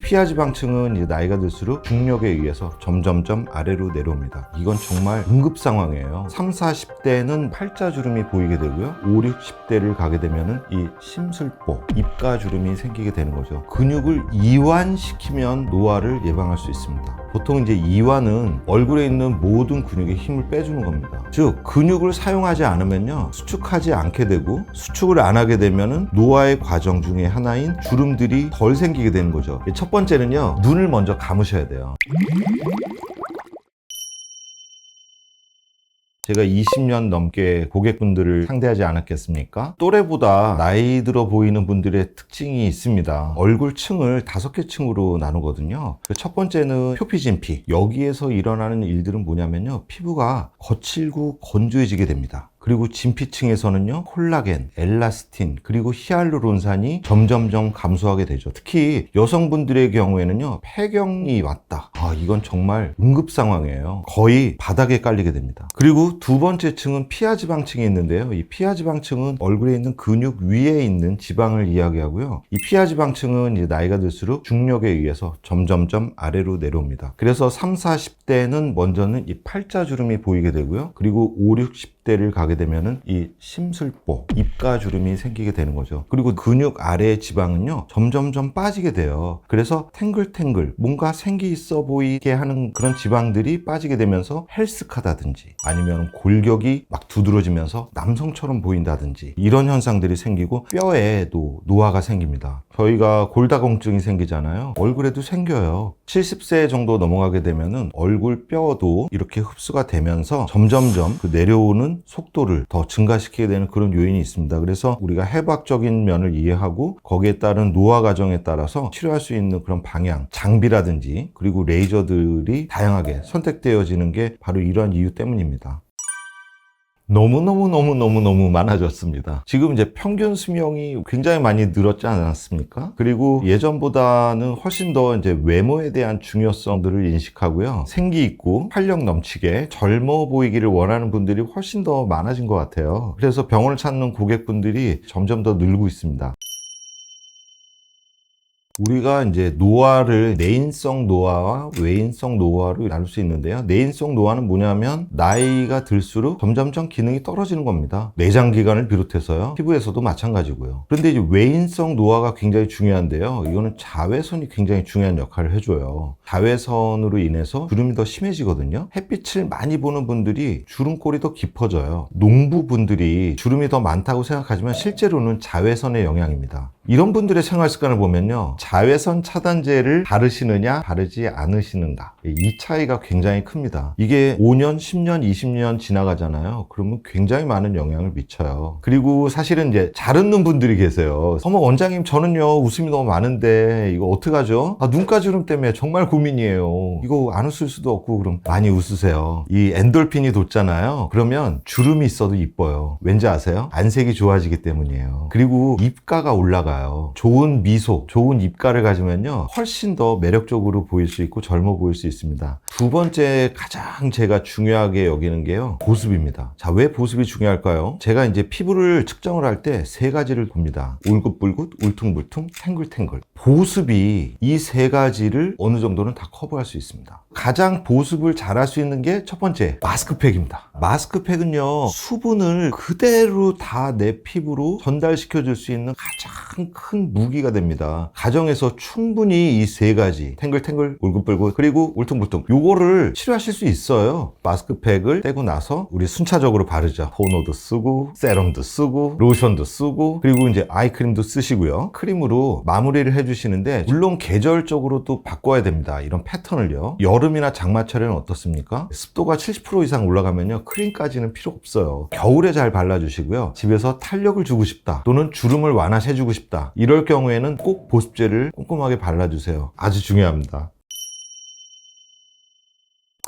피하지방층은 이제 나이가 들수록 중력에 의해서 점점점 아래로 내려옵니다. 이건 정말 응급 상황이에요. 3, 40대는 팔자주름이 보이게 되고요. 5, 60대를 가게 되면은 이 심술보, 입가주름이 생기게 되는 거죠. 근육을 이완시키면 노화를 예방할 수 있습니다. 보통 이제 이완은 얼굴에 있는 모든 근육에 힘을 빼주는 겁니다. 즉 근육을 사용하지 않으면요 수축하지 않게 되고, 수축을 안 하게 되면은 노화의 과정 중에 하나인 주름들이 덜 생기게 되는 거죠. 첫 번째는요, 눈을 먼저 감으셔야 돼요. 제가 20년 넘게 고객분들을 상대하지 않았겠습니까? 또래보다 나이 들어 보이는 분들의 특징이 있습니다. 얼굴층을 5개 층으로 나누거든요. 첫 번째는 표피진피. 여기에서 일어나는 일들은 뭐냐면요, 피부가 거칠고 건조해지게 됩니다. 그리고 진피층에서는요, 콜라겐, 엘라스틴, 그리고 히알루론산이 점점점 감소하게 되죠. 특히 여성분들의 경우에는요, 폐경이 왔다. 이건 정말 응급 상황이에요. 거의 바닥에 깔리게 됩니다. 그리고 두 번째 층은 피하지방층이 있는데요. 이 피하지방층은 얼굴에 있는 근육 위에 있는 지방을 이야기하고요. 이 피하지방층은 이제 나이가 들수록 중력에 의해서 점점점 아래로 내려옵니다. 그래서 3, 40대는 먼저는 이 팔자주름이 보이게 되고요. 그리고 5, 60대를 가게 되면은 이 심술보, 입가주름이 생기게 되는 거죠. 그리고 근육 아래의 지방은요, 점점점 빠지게 돼요. 그래서 탱글탱글, 뭔가 생기 있어 보이게 하는 그런 지방들이 빠지게 되면서 헬스카다든지, 아니면 골격이 막 두드러지면서 남성처럼 보인다든지, 이런 현상들이 생기고 뼈에도 노화가 생깁니다. 저희가 골다공증이 생기잖아요. 얼굴에도 생겨요. 70세 정도 넘어가게 되면은 얼굴 뼈도 이렇게 흡수가 되면서 점점점 그 내려오는 속도를 더 증가시키게 되는 그런 요인이 있습니다. 그래서 우리가 해부학적인 면을 이해하고 거기에 따른 노화 과정에 따라서 치료할 수 있는 그런 방향, 장비라든지 그리고 레이저들이 다양하게 선택되어지는 게 바로 이러한 이유 때문입니다. 너무 많아졌습니다. 지금 이제 평균 수명이 굉장히 많이 늘었지 않았습니까? 그리고 예전보다는 훨씬 더 이제 외모에 대한 중요성들을 인식하고요. 생기 있고 활력 넘치게 젊어 보이기를 원하는 분들이 훨씬 더 많아진 것 같아요. 그래서 병원을 찾는 고객분들이 점점 더 늘고 있습니다. 우리가 이제 노화를 내인성 노화와 외인성 노화로 나눌 수 있는데요. 내인성 노화는 뭐냐면 나이가 들수록 점점점 기능이 떨어지는 겁니다. 내장기관을 비롯해서요. 피부에서도 마찬가지고요. 그런데 이제 외인성 노화가 굉장히 중요한데요. 이거는 자외선이 굉장히 중요한 역할을 해줘요. 자외선으로 인해서 주름이 더 심해지거든요. 햇빛을 많이 보는 분들이 주름골이 더 깊어져요. 농부분들이 주름이 더 많다고 생각하지만 실제로는 자외선의 영향입니다. 이런 분들의 생활 습관을 보면요, 자외선 차단제를 바르시느냐 바르지 않으시는가, 이 차이가 굉장히 큽니다. 이게 5년, 10년, 20년 지나가잖아요. 그러면 굉장히 많은 영향을 미쳐요. 그리고 사실은 이제 잘 웃는 분들이 계세요. 어머 원장님, 저는요 웃음이 너무 많은데 이거 어떡하죠? 눈가주름 때문에 정말 고민이에요. 이거 안 웃을 수도 없고. 그럼 많이 웃으세요. 이 엔돌핀이 돋잖아요. 그러면 주름이 있어도 이뻐요. 왠지 아세요? 안색이 좋아지기 때문이에요. 그리고 입가가 올라가요. 좋은 미소, 좋은 입가를 가지면요, 훨씬 더 매력적으로 보일 수 있고 젊어 보일 수 있습니다. 두 번째 가장 제가 중요하게 여기는 게요, 보습입니다. 자, 왜 보습이 중요할까요? 제가 이제 피부를 측정을 할 때 3가지를 봅니다. 울긋불긋, 울퉁불퉁, 탱글탱글. 보습이 이 3가지를 어느 정도는 다 커버할 수 있습니다. 가장 보습을 잘할 수 있는 게 첫 번째, 마스크팩입니다. 마스크팩은요, 수분을 그대로 다 내 피부로 전달시켜 줄 수 있는 가장 큰 무기가 됩니다. 가정에서 충분히 이 3가지, 탱글탱글, 울긋불긋, 그리고 울퉁불퉁, 요거를 치료하실 수 있어요. 마스크팩을 떼고 나서 우리 순차적으로 바르죠. 토너도 쓰고, 세럼도 쓰고, 로션도 쓰고, 그리고 이제 아이크림도 쓰시고요. 크림으로 마무리를 해주시는데, 물론 계절적으로 또 바꿔야 됩니다. 이런 패턴을요. 여름이나 장마철에는 어떻습니까? 습도가 70% 이상 올라가면요, 크림까지는 필요 없어요. 겨울에 잘 발라주시고요. 집에서 탄력을 주고 싶다, 또는 주름을 완화해주고 싶다, 이럴 경우에는 꼭 보습제를 꼼꼼하게 발라주세요. 아주 중요합니다.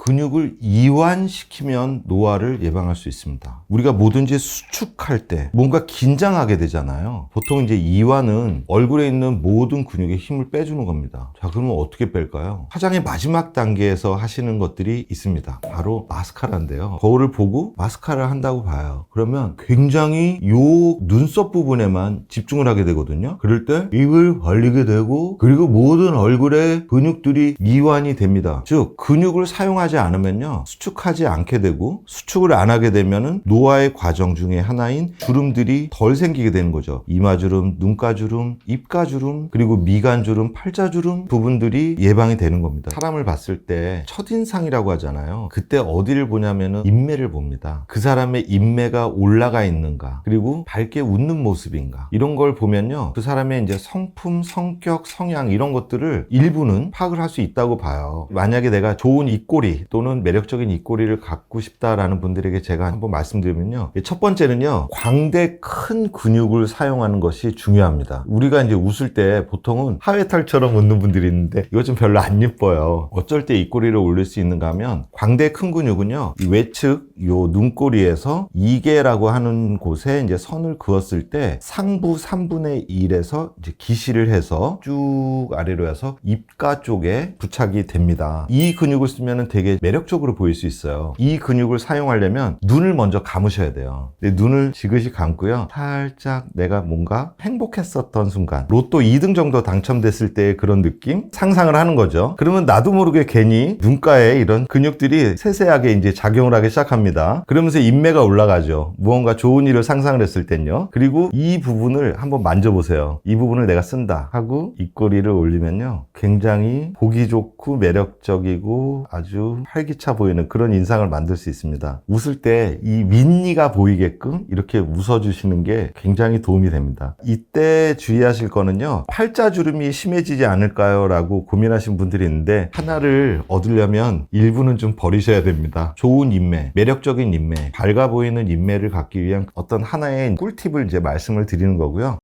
근육을 이완시키면 노화를 예방할 수 있습니다. 우리가 뭐든지 수축할 때 뭔가 긴장하게 되잖아요. 보통 이제 이완은 얼굴에 있는 모든 근육에 힘을 빼주는 겁니다. 자, 그러면 어떻게 뺄까요? 화장의 마지막 단계에서 하시는 것들이 있습니다. 바로 마스카라인데요. 거울을 보고 마스카라를 한다고 봐요. 그러면 굉장히 요 눈썹 부분에만 집중을 하게 되거든요. 그럴 때 입을 벌리게 되고, 그리고 모든 얼굴의 근육들이 이완이 됩니다. 즉 근육을 사용하지 않으면요, 수축하지 않게 되고, 수축을 안 하게 되면은 노화의 과정 중에 하나인 주름들이 덜 생기게 되는 거죠. 이마주름, 눈가주름, 입가주름, 그리고 미간주름, 팔자주름 부분들이 예방이 되는 겁니다. 사람을 봤을 때 첫인상이라고 하잖아요. 그때 어디를 보냐면은 인매를 봅니다. 그 사람의 인매가 올라가 있는가, 그리고 밝게 웃는 모습인가, 이런 걸 보면요, 그 사람의 이제 성품, 성격, 성향, 이런 것들을 일부는 파악을 할 수 있다고 봐요. 만약에 내가 좋은 입꼬리 또는 매력적인 입꼬리를 갖고 싶다라는 분들에게 제가 한번 말씀드리면요, 첫 번째는요, 광대 큰 근육을 사용하는 것이 중요합니다. 우리가 이제 웃을 때 보통은 하회탈처럼 웃는 분들이 있는데 이거 좀 별로 안 예뻐요. 어쩔 때 입꼬리를 올릴 수 있는가 하면, 광대 큰 근육은요, 이 외측 요 눈꼬리에서 이계라고 하는 곳에 이제 선을 그었을 때 상부 3분의 1에서 이제 기시를 해서 쭉 아래로 해서 입가 쪽에 부착이 됩니다. 이 근육을 쓰면 되게 매력적으로 보일 수 있어요. 이 근육을 사용하려면 눈을 먼저 감으셔야 돼요. 눈을 지그시 감고요, 살짝 내가 뭔가 행복했었던 순간, 로또 2등 정도 당첨됐을 때의 그런 느낌 상상을 하는 거죠. 그러면 나도 모르게 괜히 눈가에 이런 근육들이 세세하게 이제 작용을 하기 시작합니다. 그러면서 인매가 올라가죠. 무언가 좋은 일을 상상을 했을 땐요. 그리고 이 부분을 한번 만져보세요. 이 부분을 내가 쓴다 하고 입꼬리를 올리면요, 굉장히 보기 좋고 매력적이고 아주 활기차 보이는 그런 인상을 만들 수 있습니다. 웃을 때 이 윗니가 보이게끔 이렇게 웃어주시는 게 굉장히 도움이 됩니다. 이때 주의하실 거는요, 팔자주름이 심해지지 않을까요? 라고 고민하신 분들이 있는데, 하나를 얻으려면 일부는 좀 버리셔야 됩니다. 좋은 인매, 매력적인 인매, 밝아 보이는 인매를 갖기 위한 어떤 하나의 꿀팁을 이제 말씀을 드리는 거고요.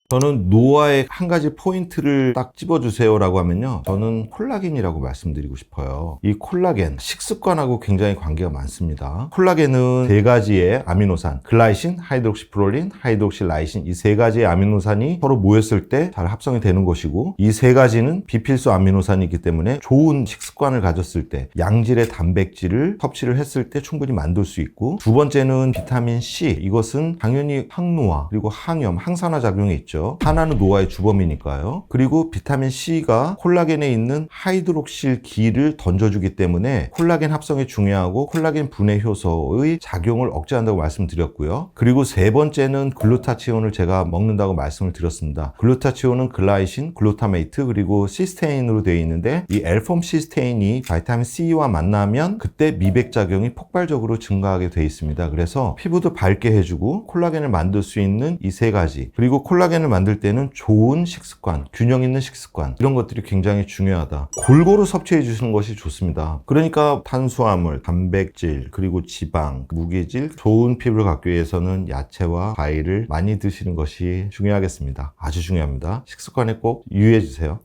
저는 노화의 한 가지 포인트를 딱 집어주세요 라고 하면요, 저는 콜라겐이라고 말씀드리고 싶어요. 이 콜라겐, 식습관하고 굉장히 관계가 많습니다. 콜라겐은 세 가지의 아미노산, 글라이신, 하이드록시프롤린, 하이드록실라이신, 이 세 가지의 아미노산이 서로 모였을 때 잘 합성이 되는 것이고, 이 세 가지는 비필수 아미노산이기 때문에 좋은 식습관을 가졌을 때 양질의 단백질을 섭취를 했을 때 충분히 만들 수 있고, 두 번째는 비타민 C, 이것은 당연히 항노화 그리고 항염, 항산화 작용이 있죠. 하나는 노화의 주범이니까요. 그리고 비타민 C가 콜라겐에 있는 하이드록실 기를 던져주기 때문에 콜라겐 합성이 중요하고 콜라겐 분해 효소의 작용을 억제한다고 말씀드렸고요. 그리고 세 번째는 글루타치온을 제가 먹는다고 말씀을 드렸습니다. 글루타치온은 글라이신, 글루타메이트, 그리고 시스테인으로 되어 있는데, 이 L폼 시스테인이 비타민 C와 만나면 그때 미백 작용이 폭발적으로 증가하게 되어 있습니다. 그래서 피부도 밝게 해주고 콜라겐을 만들 수 있는 이 세 가지, 그리고 콜라겐을 만들 때는 좋은 식습관, 균형 있는 식습관, 이런 것들이 굉장히 중요하다. 골고루 섭취해 주시는 것이 좋습니다. 그러니까 탄수화물, 단백질, 그리고 지방, 무기질, 좋은 피부를 갖기 위해서는 야채와 과일을 많이 드시는 것이 중요하겠습니다. 아주 중요합니다. 식습관에 꼭 유의해 주세요.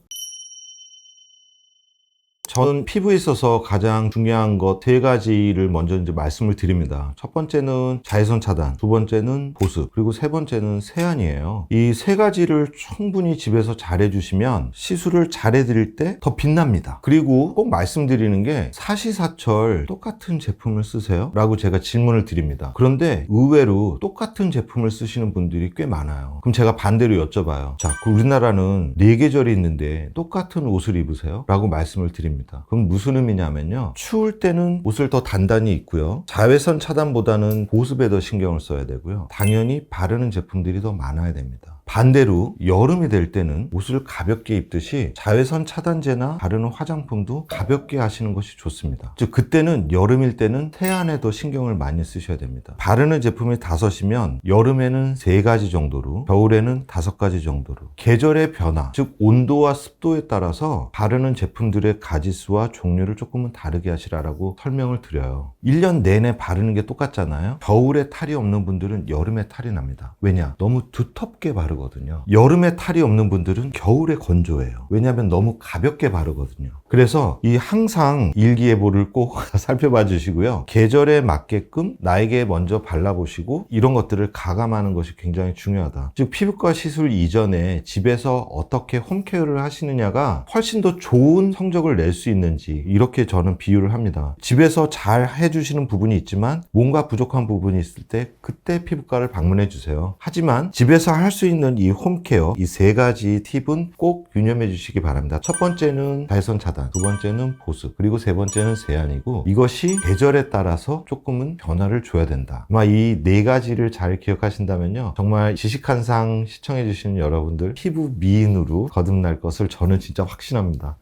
저는 피부에 있어서 가장 중요한 것 세 가지를 먼저 이제 말씀을 드립니다. 첫 번째는 자외선 차단, 두 번째는 보습, 그리고 세 번째는 세안이에요. 이 세 가지를 충분히 집에서 잘 해주시면 시술을 잘 해드릴 때 더 빛납니다. 그리고 꼭 말씀드리는 게, 사시사철 똑같은 제품을 쓰세요? 라고 제가 질문을 드립니다. 그런데 의외로 똑같은 제품을 쓰시는 분들이 꽤 많아요. 그럼 제가 반대로 여쭤봐요. 자, 우리나라는 4계절이 있는데 똑같은 옷을 입으세요? 라고 말씀을 드립니다. 그럼 무슨 의미냐면요, 추울 때는 옷을 더 단단히 입고요, 자외선 차단보다는 보습에 더 신경을 써야 되고요, 당연히 바르는 제품들이 더 많아야 됩니다. 반대로 여름이 될 때는 옷을 가볍게 입듯이 자외선 차단제나 바르는 화장품도 가볍게 하시는 것이 좋습니다. 즉 그때는, 여름일 때는 세안에 더 신경을 많이 쓰셔야 됩니다. 바르는 제품이 5이면 여름에는 3가지 정도로, 겨울에는 5가지 정도로, 계절의 변화, 즉 온도와 습도에 따라서 바르는 제품들의 가지수와 종류를 조금은 다르게 하시라고 설명을 드려요. 1년 내내 바르는 게 똑같잖아요. 겨울에 탈이 없는 분들은 여름에 탈이 납니다. 왜냐? 너무 두텁게 바르고 바르거든요. 여름에 탈이 없는 분들은 겨울에 건조해요. 왜냐하면 너무 가볍게 바르거든요. 그래서 이 항상 일기예보를 꼭 살펴봐 주시고요. 계절에 맞게끔 나에게 먼저 발라보시고 이런 것들을 가감하는 것이 굉장히 중요하다. 즉 피부과 시술 이전에 집에서 어떻게 홈케어를 하시느냐가 훨씬 더 좋은 성적을 낼 수 있는지 이렇게 저는 비유를 합니다. 집에서 잘 해주시는 부분이 있지만 뭔가 부족한 부분이 있을 때 그때 피부과를 방문해 주세요. 하지만 집에서 할 수 있는 이 홈케어 이 세 가지 팁은 꼭 유념해 주시기 바랍니다. 첫 번째는 자외선 차단, 두 번째는 보습, 그리고 세 번째는 세안이고 이것이 계절에 따라서 조금은 변화를 줘야 된다. 아마 이 네 가지를 잘 기억하신다면요. 정말 지식한상 시청해 주시는 여러분들 피부 미인으로 거듭날 것을 저는 진짜 확신합니다.